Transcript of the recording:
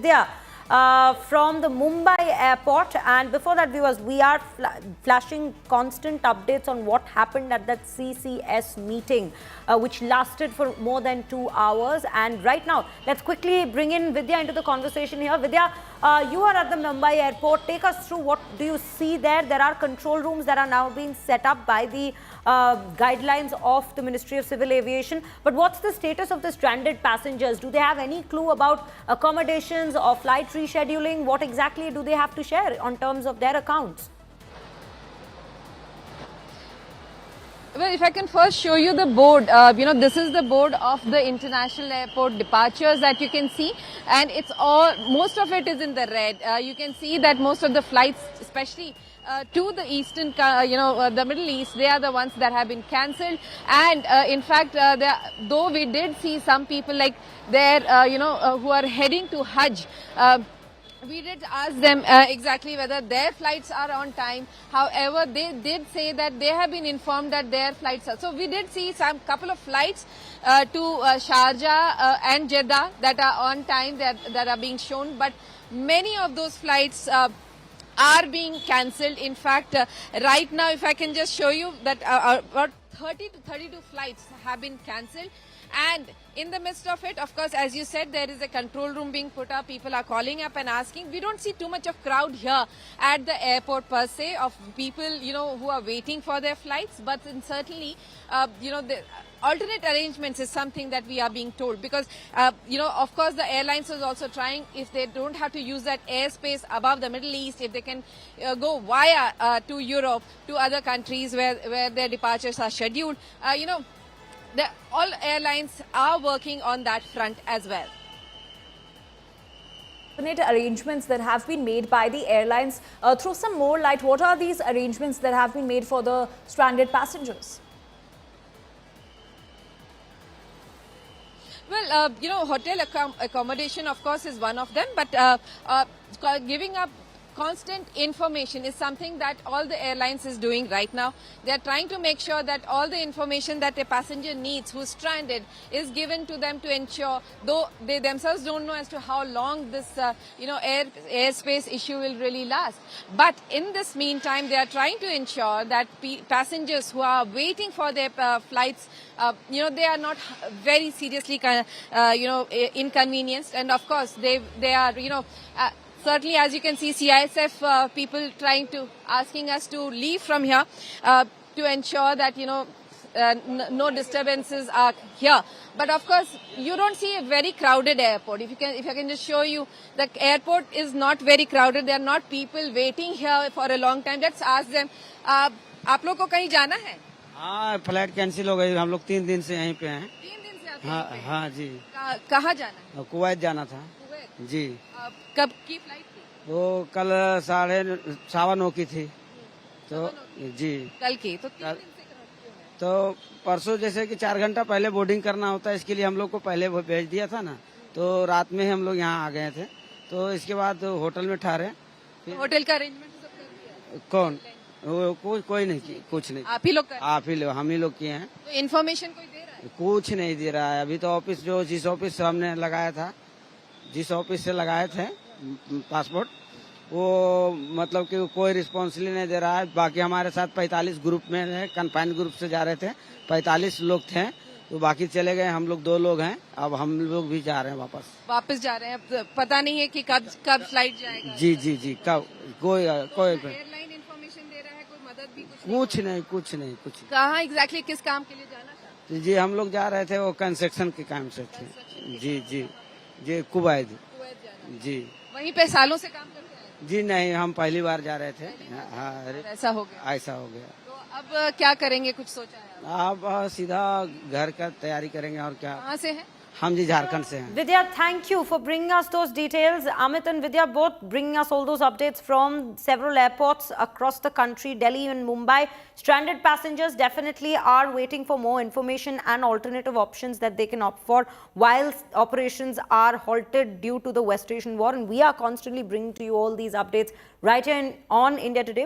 Vidya from the Mumbai airport. And before that, viewers, we are flashing constant updates on what happened at that CCS meeting, which lasted for more than 2 hours. And right now, let's quickly bring in Vidya into the conversation here. Vidya, you are at the Mumbai airport. Take us through what do you see there. There are control rooms that are now being set up by the guidelines of the Ministry of Civil Aviation. But what's the status of the stranded passengers? Do they have any clue about accommodations or flight rescheduling? What exactly do they have to share on terms of their accounts? Well, if I can first show you the board, this is the board of the international airport departures that you can see, and it's all, most of it is in the red. You can see that most of the flights, especially to the eastern, the Middle East, they are the ones that have been cancelled. And in fact, though we did see some people like there, who are heading to Hajj, we did ask them exactly whether their flights are on time. However, they did say that they have been informed that their flights are. So we did see some couple of flights to Sharjah and Jeddah that are on time, that are being shown. But many of those flights are being cancelled. In fact, right now, if I can just show you that about 30 to 32 flights have been cancelled. And in the midst of it, of course, as you said, there is a control room being put up. People are calling up and asking. We don't see too much of crowd here at the airport per se of people, who are waiting for their flights. But certainly, the alternate arrangements is something that we are being told, because, of course, the airlines is also trying, if they don't have to use that airspace above the Middle East, if they can go via to Europe, to other countries where their departures are scheduled, all airlines are working on that front as well. Arrangements that have been made by the airlines. Throw some more light. What are these arrangements that have been made for the stranded passengers? Well, hotel accommodation, of course, is one of them. But giving up constant information is something that all the airlines is doing right now. They are trying to make sure that all the information that a passenger needs who's stranded is given to them to ensure, though they themselves don't know as to how long this, airspace issue will really last. But in this meantime, they are trying to ensure that passengers who are waiting for their flights, they are not very seriously, inconvenienced. And of course, they are, certainly, as you can see, CISF people asking us to leave from here to ensure that, no disturbances are here. But of course, you don't see a very crowded airport. If I can just show you, the airport is not very crowded. There are not people waiting here for a long time. Let's ask them, आप लोग को कहीं जाना है? हाँ, flight cancel हो गई. हम लोग 3 दिन से यहीं पे हैं. 3 दिन से आप यहीं पे हैं? हाँ जी. कहाँ जाना है? कुवैत जाना था. जी. कब की फ्लाइट थी? वो कल 9:30 की थी. तो जी. कल की. तो 3 दिन से क्यों है? तो परसों जैसे कि 4 घंटा पहले बोर्डिंग करना होता है, इसके लिए हम लोग को पहले भेज दिया था ना. तो रात में ही हम लोग यहाँ आ गए थे. तो इसके बाद होटल में ठहरे. होटल का अरेंजमेंट सब कर दिया? कौन? कोई नहीं, कुछ नहीं. आप ही लोग हम ही लोग किए हैं. तो इन्फॉर्मेशन कोई दे रहा है? कुछ नहीं दे रहा है. अभी तो ऑफिस जिस ऑफिस से हमने लगाया था, जिस ऑफिस से लगाए थे पासपोर्ट, वो मतलब कि कोई रिस्पॉन्सिबली नहीं दे रहा है. बाकी हमारे साथ 45 ग्रुप में है, कन्फाइंड ग्रुप से जा रहे थे. 45 लोग थे, तो बाकी चले गए. हम लोग 2 लोग हैं. अब हम लोग भी जा रहे हैं वापस जा रहे हैं. अब पता नहीं है कि कब फ्लाइट जाएगा. जी कब कोई एयरलाइन इन्फॉर्मेशन दे रहा है, कोई मदद भी कुछ नहीं. कहाँ एग्जैक्टली किस काम के लिए जाना था? जी हम लोग जा रहे थे, वो कंस्ट्रक्शन के काम से थे. जी कुवैत. जी. वहीं पे सालों से काम करते हैं? जी नहीं, हम पहली बार जा रहे थे. हाँ, ऐसा हो गया. तो अब क्या करेंगे, कुछ सोचा है? अब सीधा घर का तैयारी करेंगे. और क्या? कहाँ से है? हम जी झारखंड से हैं. Vidya, thank you for bringing us those details. Amit and Vidya both bringing us all those updates from several airports across the country, Delhi and Mumbai. Stranded passengers definitely are waiting for more information and alternative options that they can opt for while operations are halted due to the West Asian war. And we are constantly bringing to you all these updates right here on India Today.